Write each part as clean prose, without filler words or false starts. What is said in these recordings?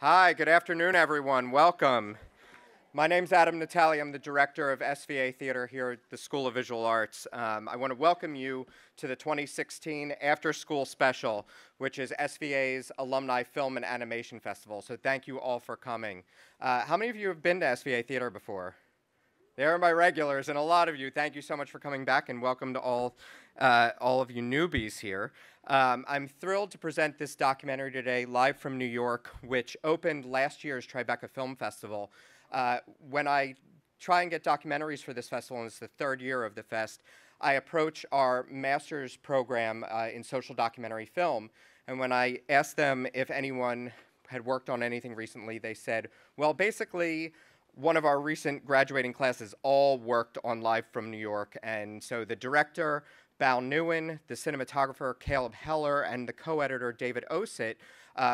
Hi, good afternoon, everyone. Welcome. My name's Adam Natali. I'm the director of SVA Theater here at the School of Visual Arts. I want to welcome you to the 2016 After School Special, which is SVA's Alumni Film and Animation Festival. So thank you all for coming. How many of you have been to SVA Theater before? There are my regulars, and a lot of you. Thank you so much for coming back, and welcome to all of you newbies here. I'm thrilled to present this documentary today, live from New York, which opened last year's Tribeca Film Festival. When I try and get documentaries for this festival, and it's the third year of the fest, I approach our master's program in social documentary film, and when I asked them if anyone had worked on anything recently, they said, well, basically, one of our recent graduating classes all worked on Live from New York, and so the director, Bao Nguyen, the cinematographer, Caleb Heller, and the co-editor, David Osit,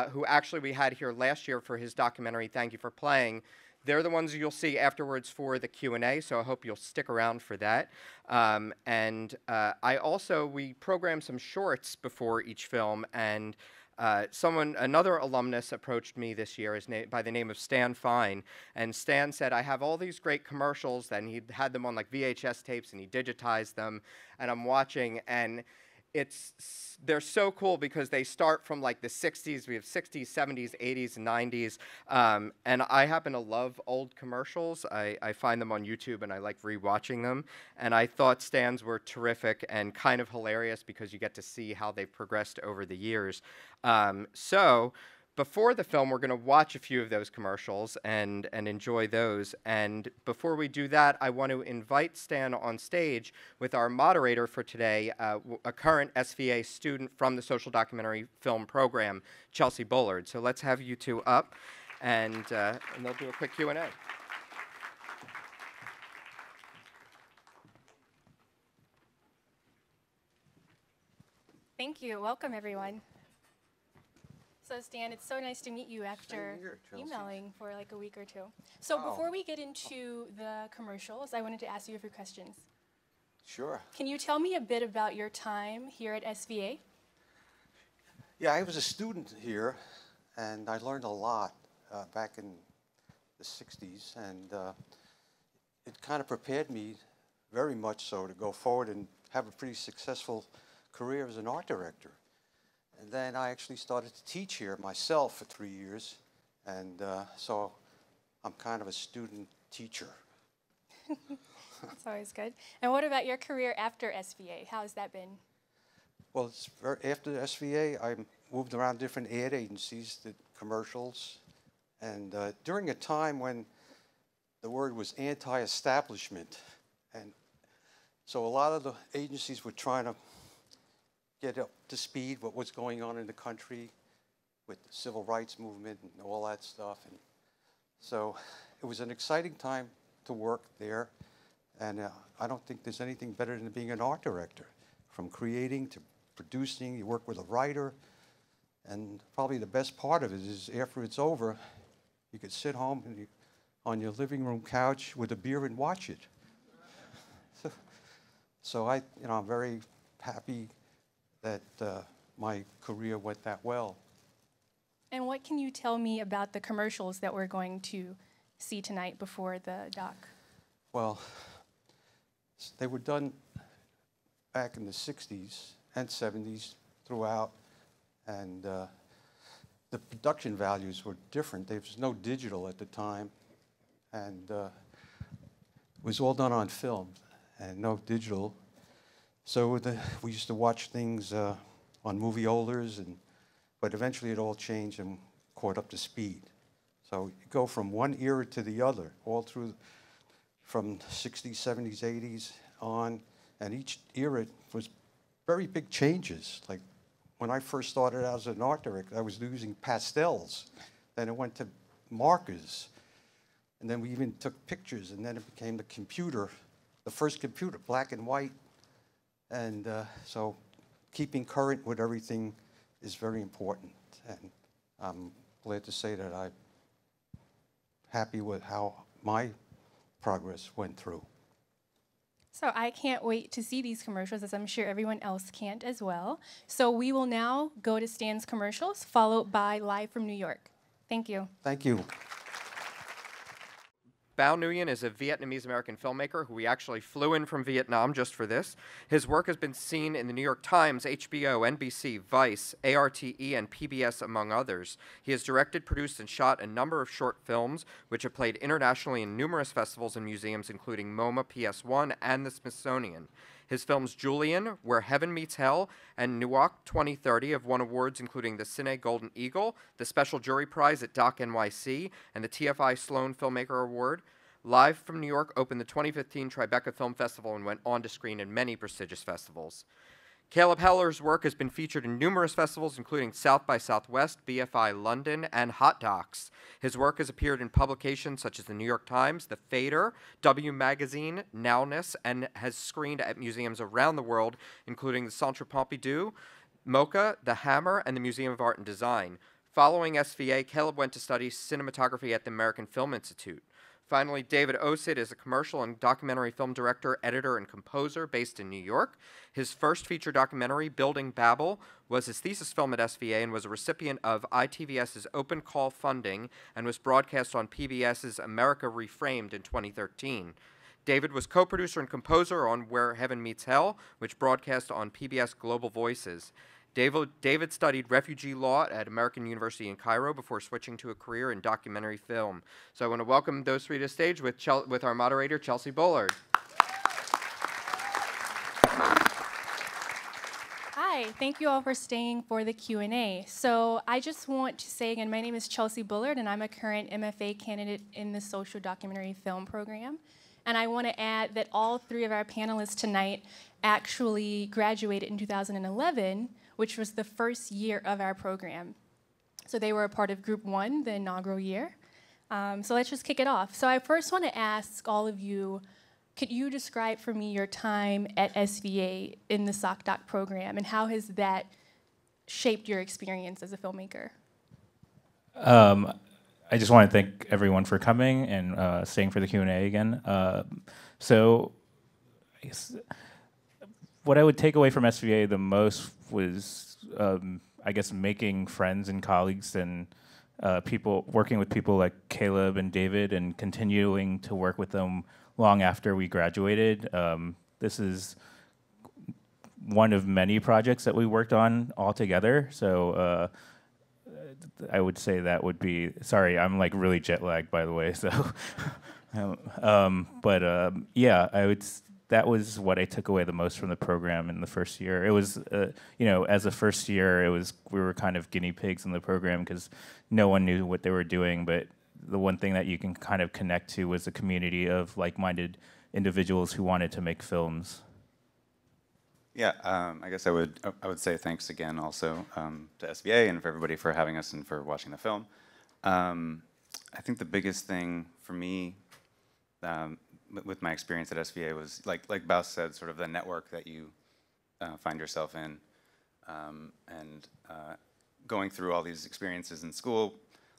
who actually we had here last year for his documentary, Thank You for Playing. They're the ones you'll see afterwards for the Q&A, so I hope you'll stick around for that. We programmed some shorts before each film, and another alumnus approached me this year by the name of Stan Fine, and Stan said, I have all these great commercials, and he had them on like VHS tapes, and he digitized them, and I'm watching, and they're so cool because they start from like the 60s, we have 60s, 70s, 80s, 90s, and I happen to love old commercials. I find them on YouTube and I like rewatching them, and I thought Stan's were terrific and kind of hilarious because you get to see how they've progressed over the years. So before the film, we're going to watch a few of those commercials and enjoy those. And before we do that, I want to invite Stan on stage with our moderator for today, a current SVA student from the social documentary film program, Chelsea Bullard. So let's have you two up, and they'll do a quick Q&A. Thank you. Welcome, everyone. So, Stan, it's so nice to meet you after emailing for like a week or two. So before we get into the commercials, I wanted to ask you a few questions. Sure. Can you tell me a bit about your time here at SVA? Yeah, I was a student here, and I learned a lot back in the 60s, and it kind of prepared me very much so to go forward and have a pretty successful career as an art director. And then I actually started to teach here myself for 3 years, and so I'm kind of a student teacher. That's always good. And what about your career after SVA? How has that been? Well, after SVA, I moved around different ad agencies, did commercials, and during a time when the word was anti-establishment, and so a lot of the agencies were trying to get up to speed what was going on in the country with the civil rights movement and all that stuff. And so it was an exciting time to work there. And I don't think there's anything better than being an art director. From creating to producing, you work with a writer. And probably the best part of it is after it's over, you could sit home and on your living room couch with a beer and watch it. So I'm very happy that my career went that well. And what can you tell me about the commercials that we're going to see tonight before the doc? Well, they were done back in the 60s and 70s throughout, and the production values were different. There was no digital at the time, and it was all done on film and no digital. So we used to watch things on moviolas, but eventually it all changed and caught up to speed. So you go from one era to the other, all through from 60s, 70s, 80s on, and each era was very big changes. Like when I first started out as an art director, I was using pastels. Then it went to markers, and then we even took pictures, and then it became the computer, the first computer, black and white. And so keeping current with everything is very important. And I'm glad to say that I'm happy with how my progress went through. So I can't wait to see these commercials, as I'm sure everyone else can't as well. So we will now go to Stan's commercials, followed by Live from New York. Thank you. Thank you. Bao Nguyen is a Vietnamese-American filmmaker who we actually flew in from Vietnam just for this. His work has been seen in the New York Times, HBO, NBC, Vice, ARTE, and PBS, among others. He has directed, produced, and shot a number of short films, which have played internationally in numerous festivals and museums, including MoMA, PS1, and the Smithsonian. His films Julian, Where Heaven Meets Hell, and Newark 2030 have won awards including the Cine Golden Eagle, the Special Jury Prize at Doc NYC, and the TFI Sloan Filmmaker Award. Live from New York opened the 2015 Tribeca Film Festival and went on to screen in many prestigious festivals. Caleb Heller's work has been featured in numerous festivals, including South by Southwest, BFI London, and Hot Docs. His work has appeared in publications such as the New York Times, The Fader, W Magazine, Nowness, and has screened at museums around the world, including the Centre Pompidou, MoCA, the Hammer, and the Museum of Art and Design. Following SVA, Caleb went to study cinematography at the American Film Institute. Finally, David Osit is a commercial and documentary film director, editor, and composer based in New York. His first feature documentary, Building Babel, was his thesis film at SVA and was a recipient of ITVS's Open Call funding and was broadcast on PBS's America Reframed in 2013. David was co-producer and composer on Where Heaven Meets Hell, which broadcast on PBS Global Voices. David studied refugee law at American University in Cairo before switching to a career in documentary film. So I want to welcome those three to the stage with our moderator, Chelsea Bullard. Hi, thank you all for staying for the Q&A. So I just want to say again, my name is Chelsea Bullard, and I'm a current MFA candidate in the Social Documentary Film program. And I want to add that all three of our panelists tonight actually graduated in 2011, which was the first year of our program. So they were a part of Group 1, the inaugural year. So let's just kick it off. So I first want to ask all of you, could you describe for me your time at SVA in the SocDoc program, and how has that shaped your experience as a filmmaker? I just want to thank everyone for coming and staying for the Q&A again. So I guess what I would take away from SVA the most was, I guess, making friends and colleagues and working with people like Caleb and David and continuing to work with them long after we graduated. This is one of many projects that we worked on all together. So I would say that would be, sorry, I'm like really jet lagged, by the way. So, yeah, that was what I took away the most from the program in the first year. It was, as a first year, we were kind of guinea pigs in the program because no one knew what they were doing. But the one thing that you can kind of connect to was a community of like-minded individuals who wanted to make films. Yeah, I guess I would say thanks again also to SVA and for everybody for having us and for watching the film. I think the biggest thing for me with my experience at SVA was, like Bao said, sort of the network that you find yourself in, and going through all these experiences in school,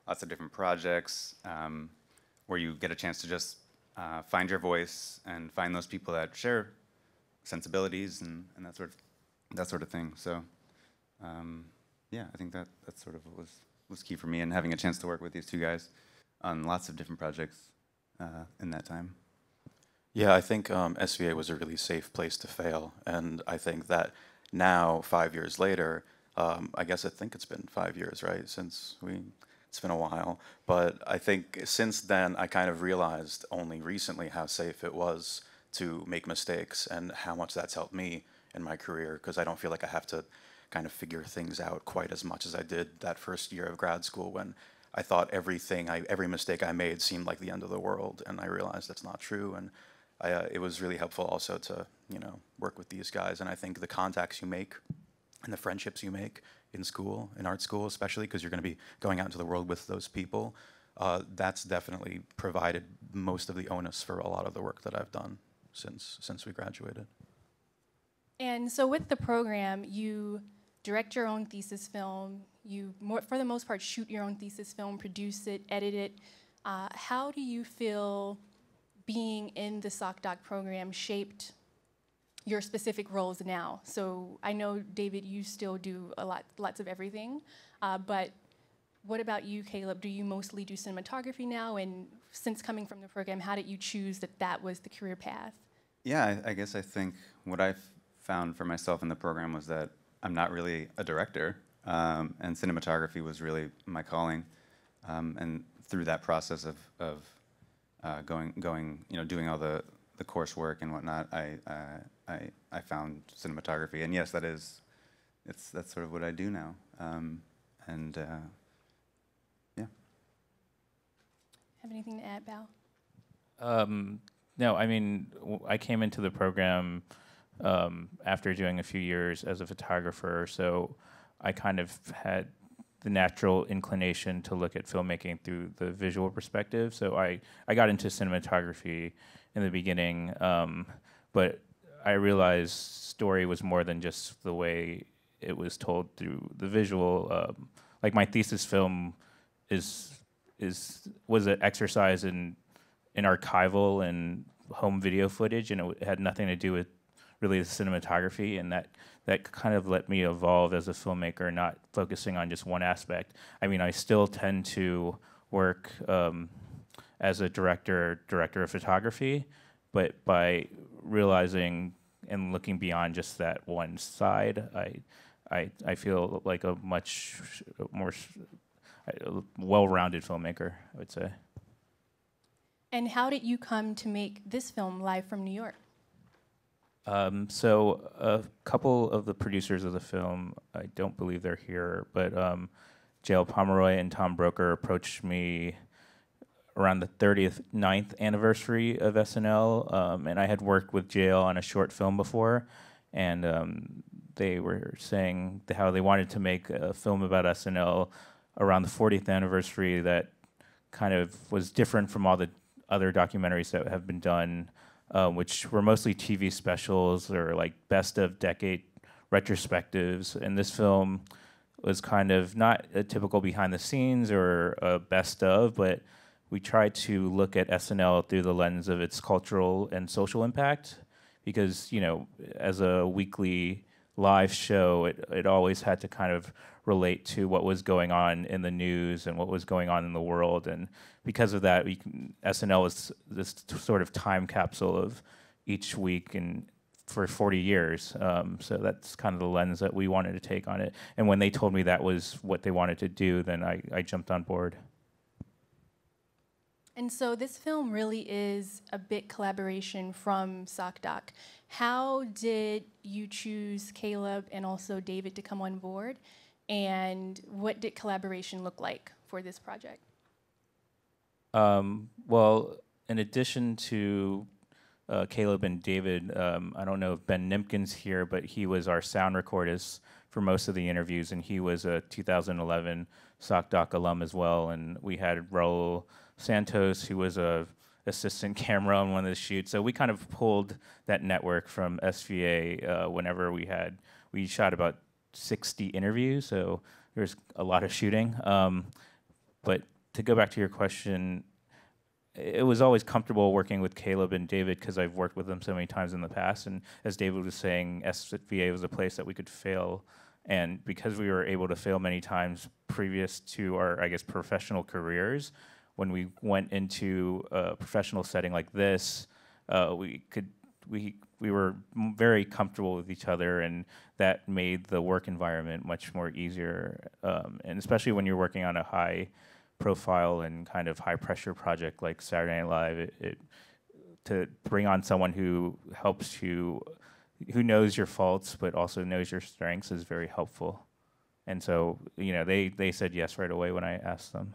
lots of different projects, where you get a chance to just find your voice and find those people that share sensibilities and that sort of thing. So yeah, I think that sort of was key for me, and having a chance to work with these two guys on lots of different projects in that time. Yeah, I think SVA was a really safe place to fail, and I think that now, 5 years later, I think it's been 5 years, right, it's been a while, but I think since then I kind of realized only recently how safe it was to make mistakes and how much that's helped me in my career, because I don't feel like I have to kind of figure things out quite as much as I did that first year of grad school, when I thought every mistake I made seemed like the end of the world, and I realized that's not true. And it was really helpful also to work with these guys, and I think the contacts you make and the friendships you make in school, in art school especially, because you're going to be going out into the world with those people, that's definitely provided most of the onus for a lot of the work that I've done since we graduated. And so with the program, you direct your own thesis film, you, for the most part, shoot your own thesis film, produce it, edit it. How do you feel being in the SocDoc program shaped your specific roles now? So I know, David, you still do lots of everything, but what about you, Caleb? Do you mostly do cinematography now? And since coming from the program, how did you choose that that was the career path? Yeah, I guess I think what I've found for myself in the program was that I'm not really a director, and cinematography was really my calling. And through that process of doing all the coursework and whatnot, I found cinematography. And yes, that's sort of what I do now. And yeah. Have anything to add, Bao? No, I mean, I came into the program after doing a few years as a photographer, so I kind of had the natural inclination to look at filmmaking through the visual perspective. So I got into cinematography in the beginning, but I realized story was more than just the way it was told through the visual. Like my thesis film was an exercise in archival and home video footage, and it had nothing to do with really the cinematography, and that kind of let me evolve as a filmmaker, not focusing on just one aspect. I mean, I still tend to work as a director of photography, but by realizing and looking beyond just that one side, I feel like a much more well-rounded filmmaker, I would say. And how did you come to make this film live from New York? So a couple of the producers of the film, I don't believe they're here, but J.L. Pomeroy and Tom Broker approached me around the 39th anniversary of SNL, and I had worked with J.L. on a short film before, and they were saying how they wanted to make a film about SNL around the 40th anniversary that kind of was different from all the other documentaries that have been done, which were mostly TV specials or like best of decade retrospectives. And this film was kind of not a typical behind the scenes or a best of, but we tried to look at SNL through the lens of its cultural and social impact, because, you know, as a weekly live show, it always had to kind of relate to what was going on in the news and what was going on in the world. And because of that, SNL is this sort of time capsule of each week and for 40 years. So that's kind of the lens that we wanted to take on it. And when they told me that was what they wanted to do, then I jumped on board. And so this film really is a big collaboration from SocDoc. How did you choose Caleb and also David to come on board? And what did collaboration look like for this project? Well, in addition to Caleb and David, I don't know if Ben Nimpkin's here, but he was our sound recordist for most of the interviews, and he was a 2011 SocDoc alum as well. And we had Raul Santos, who was a assistant camera on one of the shoots. So we kind of pulled that network from SVA whenever we shot about 60 interviews, so there's a lot of shooting. But to go back to your question, it was always comfortable working with Caleb and David because I've worked with them so many times in the past. And as David was saying, SVA was a place that we could fail. And because we were able to fail many times previous to our, I guess, professional careers, when we went into a professional setting like this, we were very comfortable with each other, and that made the work environment much more easier. And especially when you're working on a high profile and kind of high pressure project like Saturday Night Live, to bring on someone who helps you, who knows your faults but also knows your strengths, is very helpful. And so, you know, they said yes right away when I asked them.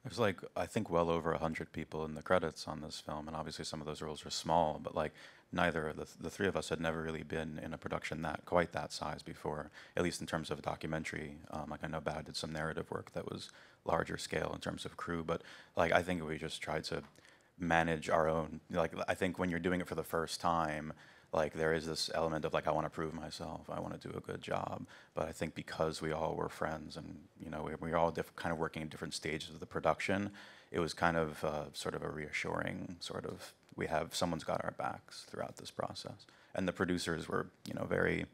There's like, I think, well over 100 people in the credits on this film, and obviously some of those roles are small, but like neither of the three of us had never really been in a production quite that size before, at least in terms of a documentary. Like I know Bao did some narrative work that was larger scale in terms of crew, but like I think we just tried to manage our own, like I think when you're doing it for the first time, like there is this element of like, I want to prove myself, I want to do a good job. But I think because we all were friends and, you know, we were all kind of working in different stages of the production, it was kind of sort of a reassuring sort of, someone's got our backs throughout this process. And the producers were, you know, very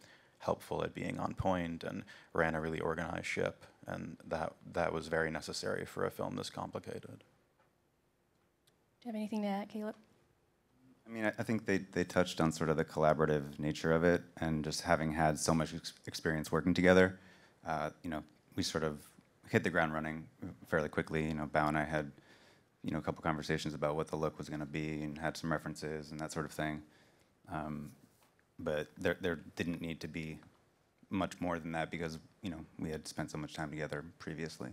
helpful at being on point and ran a really organized ship, and that was very necessary for a film this complicated. Do you have anything to add, Caleb? I mean, I think they touched on sort of the collaborative nature of it, and just having had so much experience working together, you know, we sort of hit the ground running fairly quickly. You know, Bao and I had, you know, a couple conversations about what the look was going to be, and had some references and that sort of thing. But there didn't need to be much more than that because, you know, we had spent so much time together previously.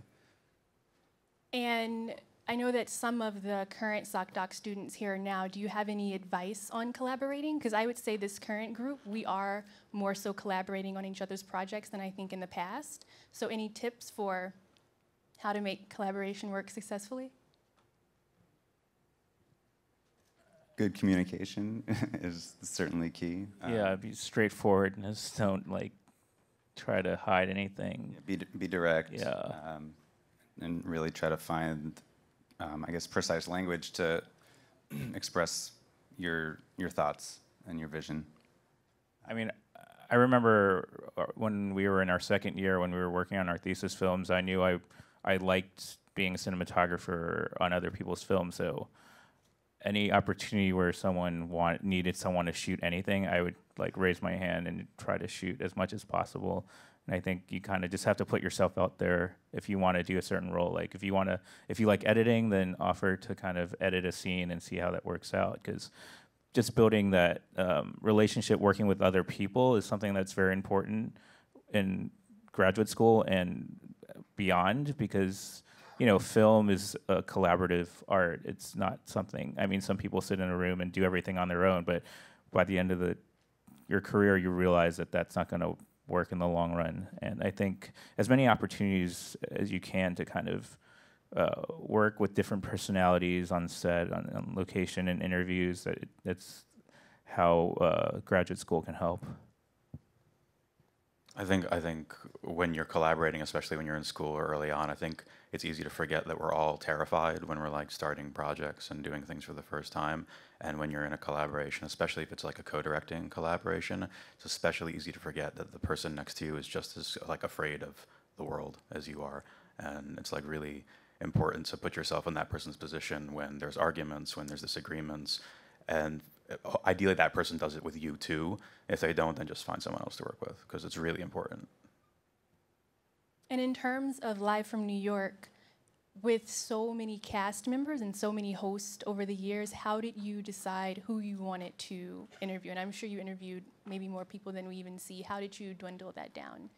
And I know that some of the current SocDoc students here now, do you have any advice on collaborating? Because I would say this current group, we are more so collaborating on each other's projects than I think in the past. So any tips for how to make collaboration work successfully? Good communication is certainly key. Yeah, be straightforward and just don't like try to hide anything. Be direct. Yeah. And really try to find, I guess, precise language to express your thoughts and your vision. I mean, I remember when we were in our second year, when we were working on our thesis films, I knew I liked being a cinematographer on other people's films. So any opportunity where someone needed someone to shoot anything, I would like raise my hand and try to shoot as much as possible. And I think you kind of just have to put yourself out there if you want to do a certain role. Like if you like editing, then offer to kind of edit a scene and see how that works out. Because just building that relationship, working with other people, is something that's very important in graduate school and beyond. Because you know, film is a collaborative art. It's not something. I mean, some people sit in a room and do everything on their own, but by the end of your career, you realize that that's not going to work in the long run. And I think as many opportunities as you can to kind of work with different personalities on set, on location, and interviews. That's how graduate school can help. I think when you're collaborating, especially when you're in school or early on, I think it's easy to forget that we're all terrified when we're like starting projects and doing things for the first time. And when you're in a collaboration, especially if it's like a co-directing collaboration, it's especially easy to forget that the person next to you is just as like afraid of the world as you are. And it's like really important to put yourself in that person's position when there's arguments, when there's disagreements, and ideally that person does it with you too. If they don't, then just find someone else to work with, because it's really important. And in terms of Live from New York, with so many cast members and so many hosts over the years, how did you decide who you wanted to interview? And I'm sure you interviewed maybe more people than we even see. How did you dwindle that down?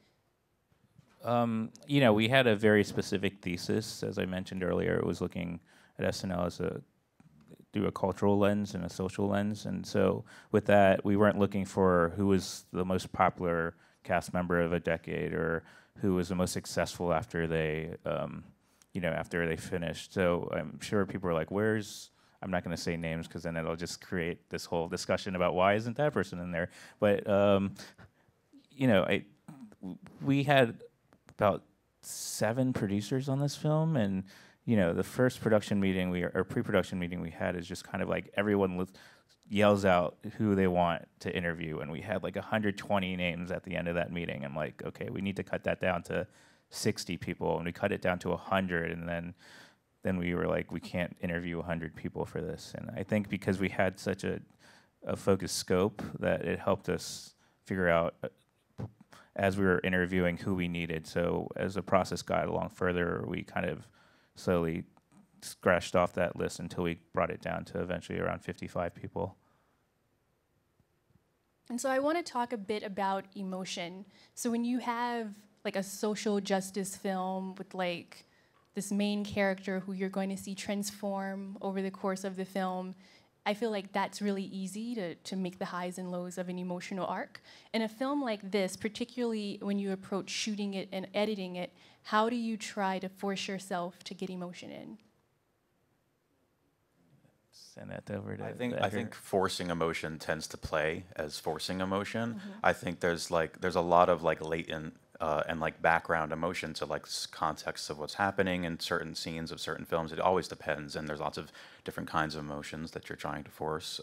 You know, we had a very specific thesis. As I mentioned earlier, it was looking at SNL as through a cultural lens and a social lens. And so with that, we weren't looking for who was the most popular cast member of a decade or who was the most successful after they, after they finished. So I'm sure people were like, I'm not going to say names because then it'll just create this whole discussion about why isn't that person in there. But, we had about 7 producers on this film, and the first production meeting pre-production meeting we had is just kind of like everyone yells out who they want to interview, and we had like 120 names at the end of that meeting. I'm like, okay, we need to cut that down to 60 people, and we cut it down to 100, and then we were like, we can't interview 100 people for this. And I think because we had such a focused scope that it helped us figure out as we were interviewing who we needed. So as the process got along further, we kind of slowly scratched off that list until we brought it down to eventually around 55 people. And so I want to talk a bit about emotion. So when you have like a social justice film with like this main character who you're going to see transform over the course of the film, I feel like that's really easy to make the highs and lows of an emotional arc. In a film like this, particularly when you approach shooting it and editing it, how do you try to force yourself to get emotion in? Send that over to I think forcing emotion tends to play as forcing emotion. Mm-hmm. I think there's a lot of like latent and like background emotion to like context of what's happening in certain scenes of certain films. It always depends, and there's lots of different kinds of emotions that you're trying to force.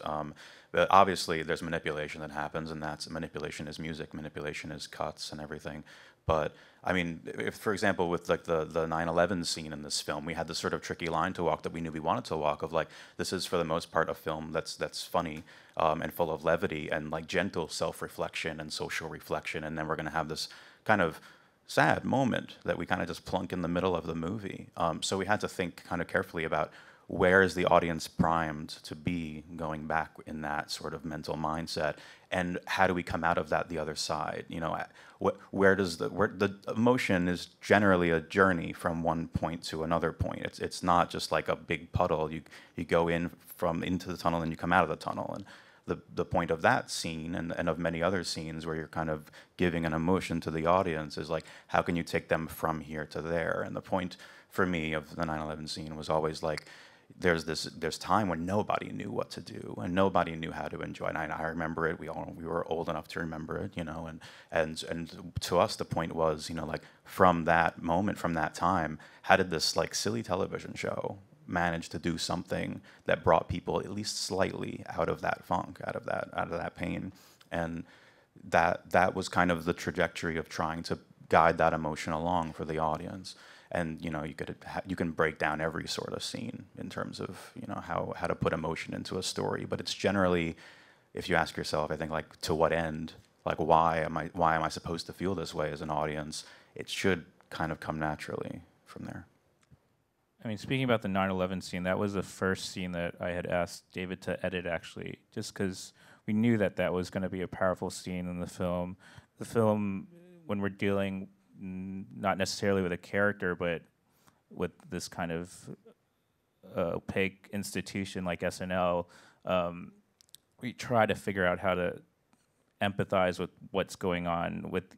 But obviously, there's manipulation that happens, and that's manipulation is music, manipulation is cuts and everything. But I mean, if, for example, with like the 9/11 scene in this film, we had this sort of tricky line to walk that we knew we wanted to walk of like, this is for the most part a film that's funny and full of levity and like gentle self-reflection and social reflection, and then we're going to have this kind of sad moment that we kind of just plunk in the middle of the movie. So we had to think kind of carefully about where is the audience primed to be going back in that sort of mental mindset, and how do we come out of that the other side? You know, where the emotion is generally a journey from one point to another point. It's not just like a big puddle. You go into the tunnel and you come out of the tunnel. And the point of that scene and of many other scenes where you're kind of giving an emotion to the audience is like, how can you take them from here to there? And the point for me of the 9/11 scene was always like, there's time when nobody knew what to do and nobody knew how to enjoy it. And I remember it. We were old enough to remember it, you know. And to us, the point was, you know, like from that moment, from that time, how did this like silly television show manage to do something that brought people at least slightly out of that funk, out of that pain? And that was kind of the trajectory of trying to guide that emotion along for the audience. And you know, you can break down every sort of scene in terms of, you know, how to put emotion into a story. But it's generally, if you ask yourself, I think, like, to what end? Like, why am I supposed to feel this way as an audience? It should kind of come naturally from there. I mean, speaking about the 9/11 scene, that was the first scene that I had asked David to edit, actually, just because we knew that that was going to be a powerful scene in the film. The film, when we're dealing not necessarily with a character, but with this kind of opaque institution like SNL, we try to figure out how to empathize with what's going on with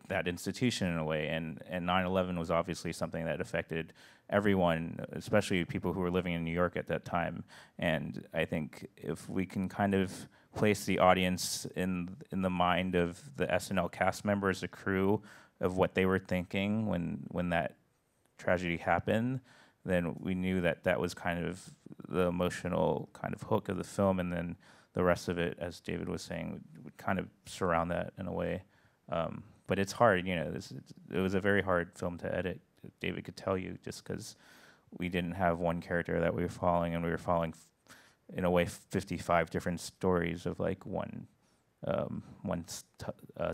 that institution in a way. And 9/11 was obviously something that affected everyone, especially people who were living in New York at that time. And I think if we can kind of place the audience in the mind of the SNL cast members, the crew, of what they were thinking when that tragedy happened, then we knew that that was kind of the emotional kind of hook of the film, and then the rest of it, as David was saying, would kind of surround that in a way. But it's hard, you know. It was a very hard film to edit. David could tell you, just because we didn't have one character that we were following, and we were following, in a way, 55 different stories of like one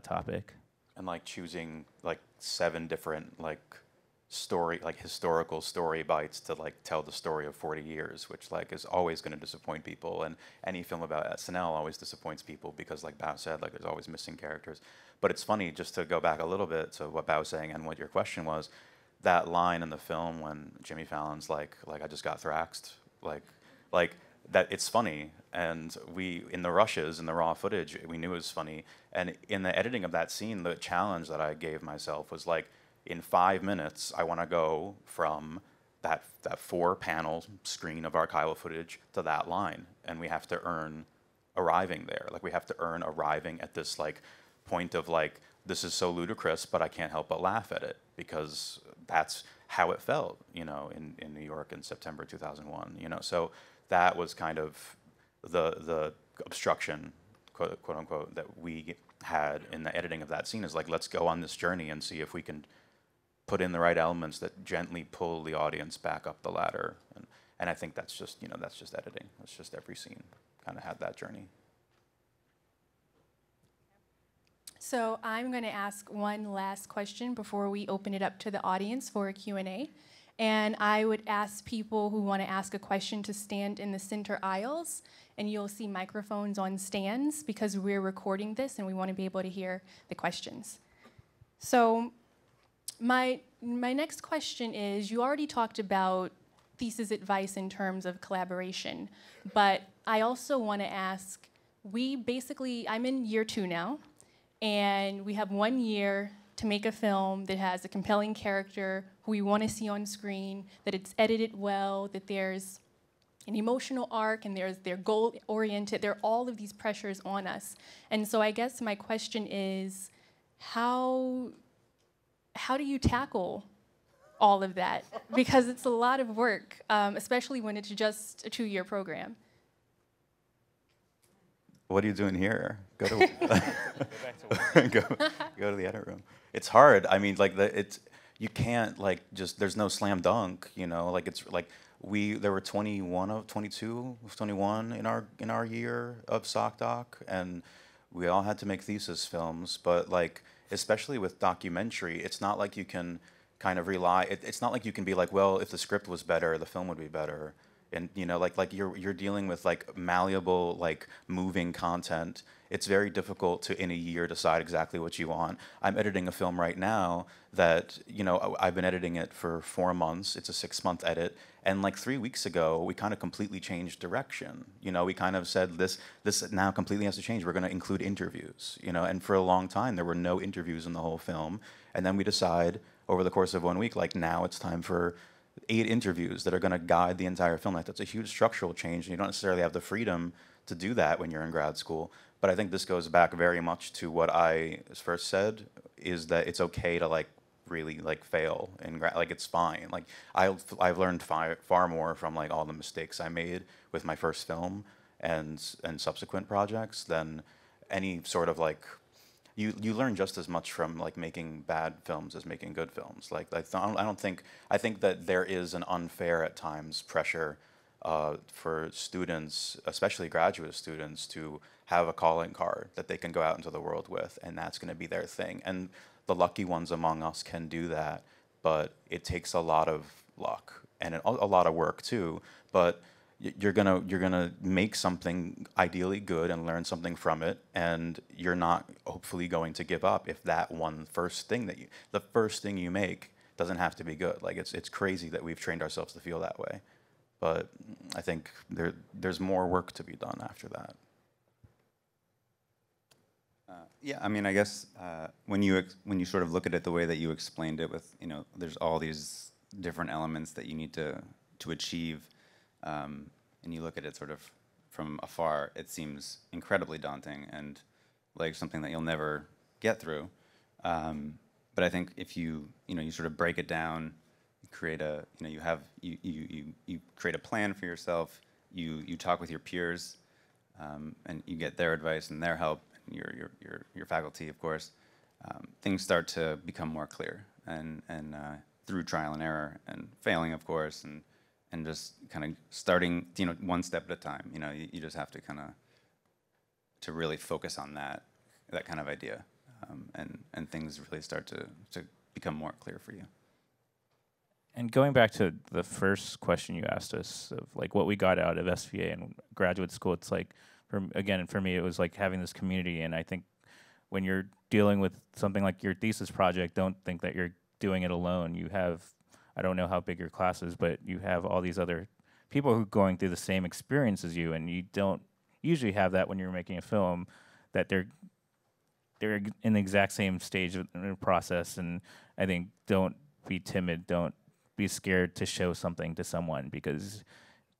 topic. And like choosing like 7 different like historical story bites to like tell the story of 40 years, which like is always going to disappoint people. And any film about SNL always disappoints people because, like Bao said, like there's always missing characters. But it's funny, just to go back a little bit to what Bao was saying and what your question was, that line in the film when Jimmy Fallon's like I just got thraxed, like that, it's funny. And we, in the rushes, in the raw footage, we knew it was funny. And in the editing of that scene, the challenge that I gave myself was like, in 5 minutes, I want to go from that 4-panel screen of archival footage to that line. And we have to earn arriving there. Like, we have to earn arriving at this like point of like, this is so ludicrous, but I can't help but laugh at it, because that's how it felt, you know, in New York in September 2001, you know. So that was kind of the obstruction, quote unquote, that we had in the editing of that scene, is like, let's go on this journey and see if we can put in the right elements that gently pull the audience back up the ladder. And I think that's just, you know, that's just editing. That's just every scene kind of had that journey. So I'm going to ask one last question before we open it up to the audience for a Q&A. And I would ask people who want to ask a question to stand in the center aisles, and you'll see microphones on stands because we're recording this and we want to be able to hear the questions. So my next question is, you already talked about thesis advice in terms of collaboration, but I also want to ask, I'm in year 2 now, and we have 1 year to make a film that has a compelling character who we want to see on screen, that it's edited well, that there's an emotional arc, and they're goal-oriented. There are all of these pressures on us. And so I guess my question is, how how do you tackle all of that? Because it's a lot of work, especially when it's just a 2-year program. What are you doing here? Go to go to the edit room. It's hard. I mean, like you can't like just there's no slam dunk. You know, like it's like there were 21 in our year of SocDoc, and we all had to make thesis films. But like especially with documentary, it's not like you can kind of rely. It's not like you can be like, well, if the script was better, the film would be better. And you know, like you're dealing with like malleable, like moving content. It's very difficult to in a year decide exactly what you want. I'm editing a film right now that, you know, I've been editing it for 4 months. It's a 6-month edit, and like 3 weeks ago, we kind of completely changed direction. You know, we kind of said this now completely has to change. We're going to include interviews. You know, and for a long time there were no interviews in the whole film, and then we decide over the course of 1 week, like now it's time for 8 interviews that are going to guide the entire film. Like that's a huge structural change, and you don't necessarily have the freedom to do that when you're in grad school. But I think this goes back very much to what I first said, is that it's okay to like really like fail in grad. Like it's fine. Like I've learned far more from like all the mistakes I made with my first film and subsequent projects than any sort of like. You learn just as much from like making bad films as making good films. Like I think that there is an unfair at times pressure for students, especially graduate students, to have a calling card that they can go out into the world with, and that's going to be their thing. And the lucky ones among us can do that, but it takes a lot of luck and a lot of work too. But you're gonna make something ideally good and learn something from it, and you're not hopefully going to give up if that the first thing you make doesn't have to be good. Like it's crazy that we've trained ourselves to feel that way, but I think there's more work to be done after that. Yeah, I mean, I guess when you sort of look at it the way that you explained it, with, you know, there's all these different elements that you need to achieve. And you look at it sort of from afar, it seems incredibly daunting and like something that you'll never get through. But I think if you sort of break it down, create you create a plan for yourself. You talk with your peers, and you get their advice and their help, and your faculty, of course. Things start to become more clear, and through trial and error and failing, of course, and just kind of starting, you know, one step at a time. You know, you just have to kind of to really focus on that kind of idea, and things really start to become more clear for you. And going back to the first question you asked us of like what we got out of SVA and graduate school, it's like for me it was like having this community. And I think when you're dealing with something like your thesis project, don't think that you're doing it alone. You have, I don't know how big your class is, but you have all these other people who are going through the same experience as you, and you don't usually have that when you're making a film, that they're in the exact same stage of the process. And I think don't be timid, don't be scared to show something to someone, because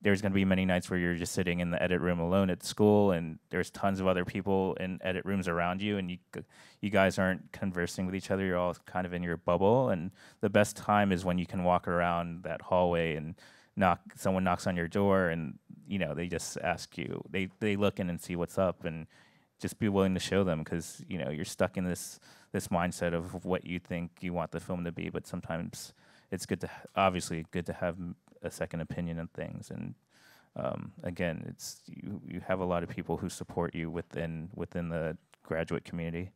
there's going to be many nights where you're just sitting in the edit room alone at school, and there's tons of other people in edit rooms around you, and you guys aren't conversing with each other. You're all kind of in your bubble, and the best time is when you can walk around that hallway and someone knocks on your door, and you know they just ask you, they look in and see what's up, and just be willing to show them, because you know you're stuck in this mindset of what you think you want the film to be. But sometimes it's obviously good to have a second opinion on things. And again, it's you have a lot of people who support you within the graduate community.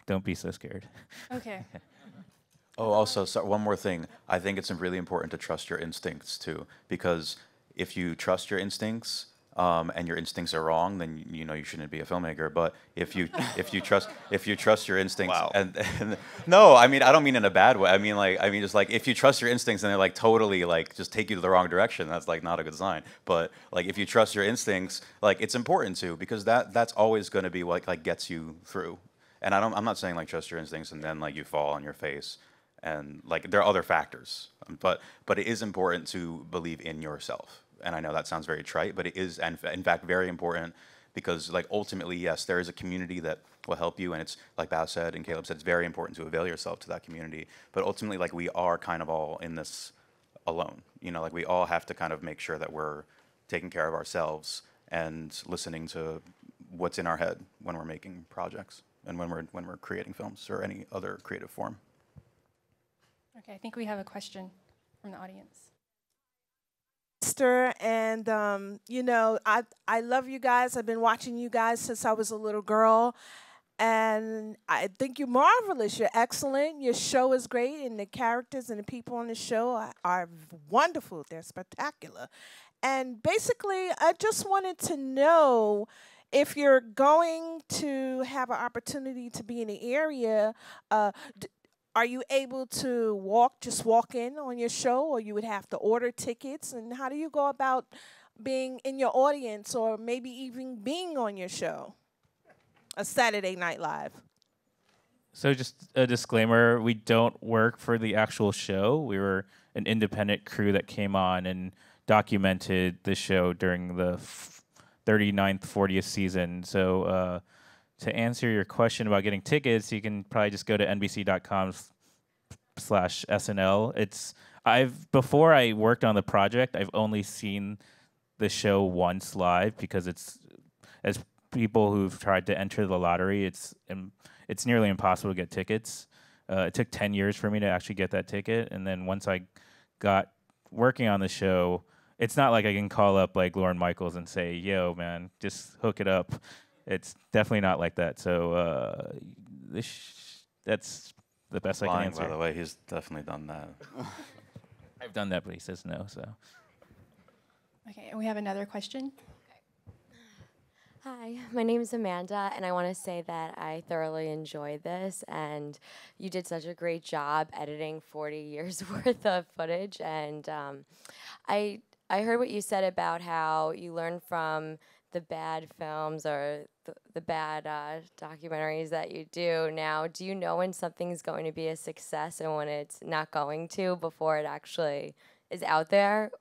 Don't be so scared. Okay. Oh, also, one more thing. I think it's really important to trust your instincts too, because if you trust your instincts, and your instincts are wrong, then you know you shouldn't be a filmmaker. But if you trust your instincts, wow. and no, I mean I don't mean in a bad way. I mean just like if you trust your instincts and they're like totally like just take you to the wrong direction, that's like not a good sign. But like if you trust your instincts, like it's important to, because that's always going to be what like gets you through. And I'm not saying like trust your instincts and then like you fall on your face, and like there are other factors. But it is important to believe in yourself. And I know that sounds very trite, but it is, in fact, very important, because like ultimately, yes, there is a community that will help you, and it's like Bao said and Caleb said, it's very important to avail yourself to that community. But ultimately, like we are kind of all in this alone. You know, like we all have to kind of make sure that we're taking care of ourselves and listening to what's in our head when we're making projects and when we're creating films or any other creative form. Okay, I think we have a question from the audience. And you know, I love you guys. I've been watching you guys since I was a little girl, and I think you're marvelous. You're excellent. Your show is great, and the characters and the people on the show are wonderful. They're spectacular. And basically, I just wanted to know if you're going to have an opportunity to be in the area. Are you able to just walk in on your show, or you would have to order tickets? And how do you go about being in your audience, or maybe even being on your show, a Saturday Night Live? So just a disclaimer, we don't work for the actual show. We were an independent crew that came on and documented the show during the 39th, 40th season. So to answer your question about getting tickets, you can probably just go to nbc.com/SNL. Before I worked on the project, I've only seen the show once live because it's, as people who've tried to enter the lottery, it's nearly impossible to get tickets. It took 10 years for me to actually get that ticket, and then once I got working on the show, it's not like I can call up like Lorne Michaels and say, "Yo, man, just hook it up." It's definitely not like that. So that's the best I can answer. By the way, he's definitely done that. I've done that, but he says no. So. Okay, and we have another question. Hi, my name is Amanda, and I want to say that I thoroughly enjoyed this, and you did such a great job editing 40 years worth of footage. And I heard what you said about how you learn from the bad films or the bad documentaries that you do. Now, do you know when something's going to be a success and when it's not going to before it actually is out there?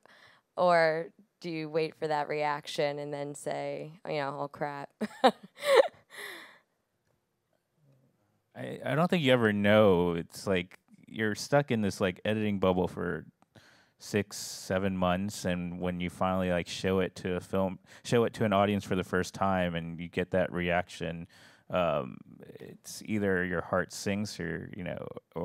Or do you wait for that reaction and then say, oh crap? I don't think you ever know. It's like you're stuck in this like editing bubble for 6-7 months, and when you finally like show it to an audience for the first time and you get that reaction, it's either your heart sinks or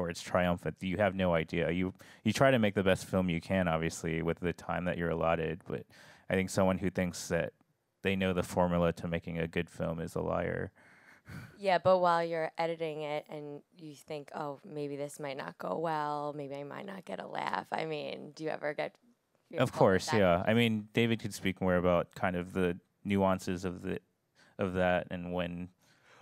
it's triumphant. You have no idea. You try to make the best film you can, obviously, with the time that you're allotted, but I think someone who thinks that they know the formula to making a good film is a liar. Yeah, but while you're editing it and you think, oh, maybe this might not go well, maybe I might not get a laugh. I mean, do you ever get... Of course, yeah. I mean, David could speak more about kind of the nuances of that and when...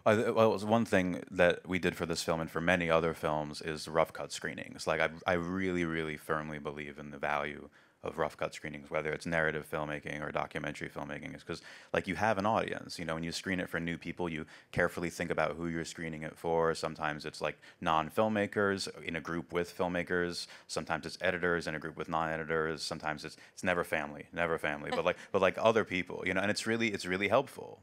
Well, it was one thing that we did for this film and for many other films is rough cut screenings. Like, I really, really firmly believe in the value of rough cut screenings, whether it's narrative filmmaking or documentary filmmaking, is because like you have an audience. When you screen it for new people, you carefully think about who you're screening it for. Sometimes it's like non-filmmakers in a group with filmmakers. Sometimes it's editors in a group with non-editors. Sometimes it's never family, but like other people, and it's really helpful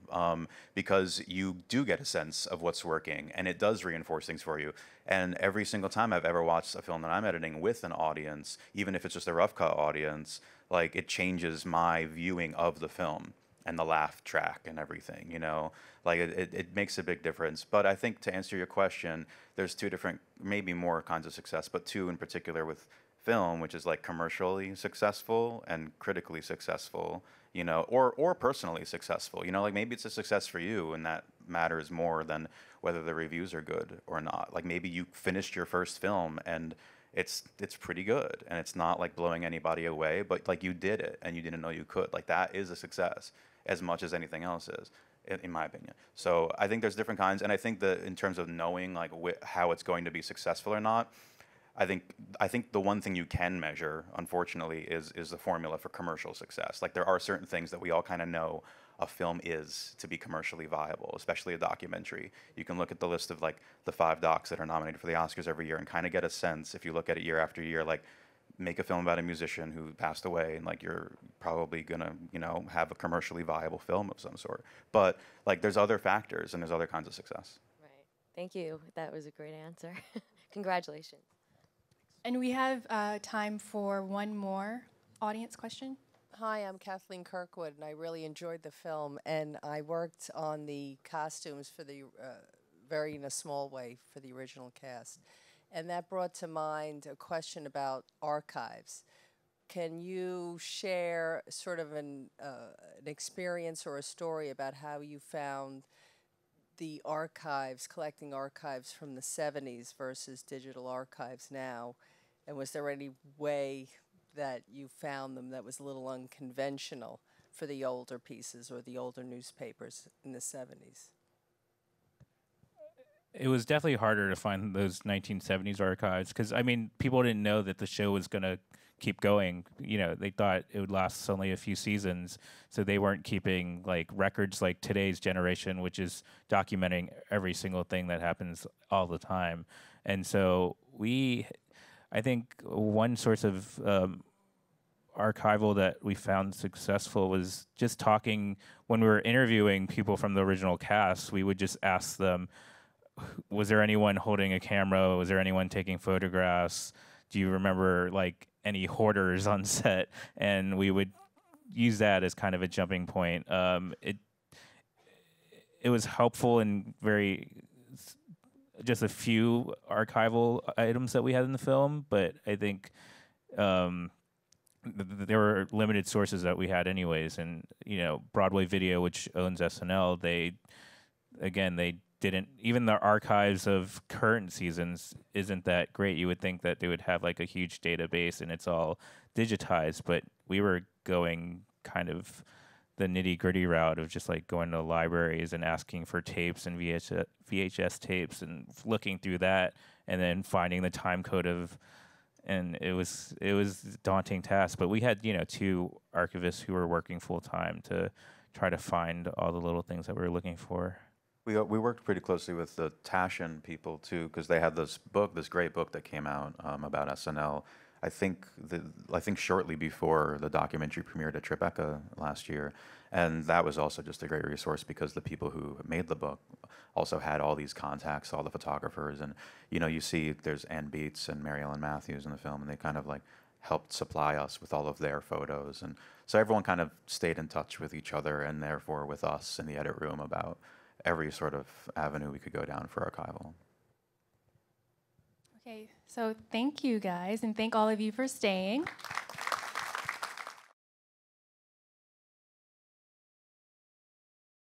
because you do get a sense of what's working, and it does reinforce things for you. And every single time I've ever watched a film that I'm editing with an audience, even if it's just a rough cut audience, like it changes my viewing of the film and the laugh track and everything, like it makes a big difference. But I think to answer your question, there's two different, maybe more kinds of success, but two in particular with film, which is like commercially successful and critically successful, or personally successful. Like maybe it's a success for you and that matters more than whether the reviews are good or not. Like maybe you finished your first film and it's pretty good and it's not like blowing anybody away, but like you did it and you didn't know you could. Like that is a success as much as anything else is, in my opinion. So I think there's different kinds, and I think that in terms of knowing like how it's going to be successful or not, I think the one thing you can measure, unfortunately, is the formula for commercial success. Like there are certain things that we all kind of know a film is to be commercially viable, especially a documentary. You can look at the list of like the 5 docs that are nominated for the Oscars every year and kind of get a sense, if you look at it year after year, like make a film about a musician who passed away, and like you're probably gonna, you know, have a commercially viable film of some sort. But like there's other factors and there's other kinds of success. Right. Thank you. That was a great answer. Congratulations. And we have time for one more audience question. Hi, I'm Kathleen Kirkwood, and I really enjoyed the film. And I worked on the costumes for the very in a small way for the original cast, and that brought to mind a question about archives. Can you share sort of an experience or a story about how you found the archives, collecting archives from the 70s versus digital archives now? And was there any way that you found them that was a little unconventional for the older pieces or the older newspapers in the 70s? It was definitely harder to find those 1970s archives because, I mean, people didn't know that the show was going to keep going. You know, they thought it would last only a few seasons, so they weren't keeping like records like today's generation, which is documenting every single thing that happens all the time. And so I think one source of archival that we found successful was just talking when we were interviewing people from the original cast. We would just ask them, was there anyone holding a camera? Was there anyone taking photographs? Do you remember like any hoarders on set? And we would use that as kind of a jumping point. It was helpful in just a few archival items that we had in the film, but I think there were limited sources that we had anyways. And, you know, Broadway Video, which owns SNL, they didn't, even the archives of current seasons isn't that great. You would think that they would have like a huge database and it's all digitized, but we were going kind of the nitty-gritty route of just like going to libraries and asking for tapes and VHS tapes and looking through that and then finding the time code and it was a daunting task. But we had, you know, 2 archivists who were working full time to try to find all the little things that we were looking for. We worked pretty closely with the Taschen people too, because they had this great book that came out about SNL. I think shortly before the documentary premiered at Tribeca last year, and that was also just a great resource because the people who made the book also had all these contacts, all the photographers, and you know, you see there's Ann Beats and Mary Ellen Matthews in the film, and they kind of like helped supply us with all of their photos, and so everyone kind of stayed in touch with each other and therefore with us in the edit room about every sort of avenue we could go down for archival. Okay, so thank you guys, and thank all of you for staying.